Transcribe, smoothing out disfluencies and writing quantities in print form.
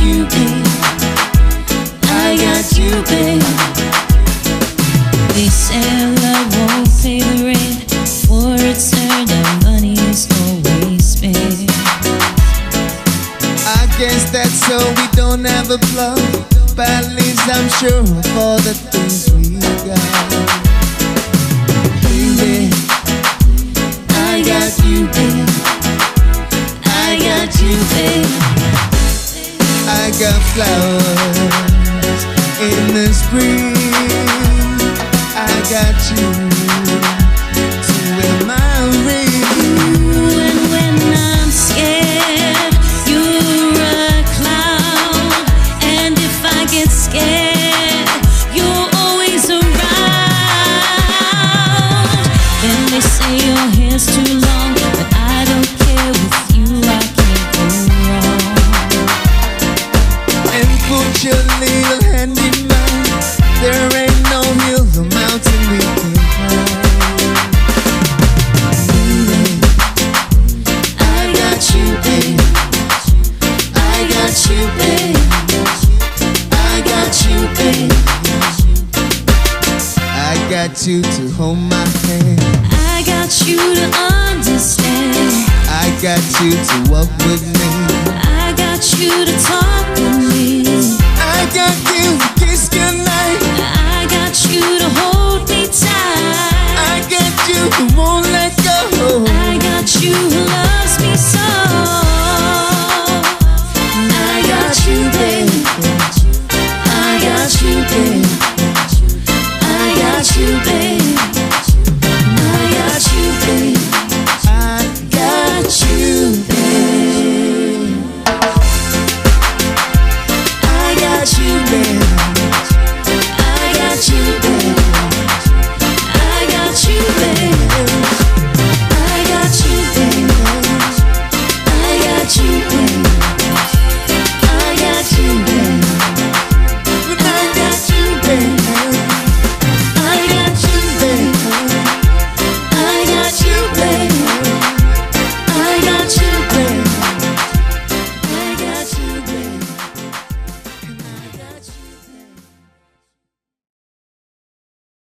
you, babe. I got you, babe. They say love won't pay the rent for it's earned and money is always spent. I guess that's so we don't have a plug, but at least I'm sure of all the things we got. Baby, I got you, babe. I got you, babe. I got flowers in the spring. I got you to wear my ring. And when I'm scared, you're a cloud. And if I get scared, you're always around. Then they say your hair's too long, but I don't care. With you I can't go wrong. And put your little hand in mine. There ain't no hill or mountain we can climb. I got you, babe. I got you, babe. I got you, babe. I got you to hold my hand. I got you to understand. I got you to walk with me. I got you to talk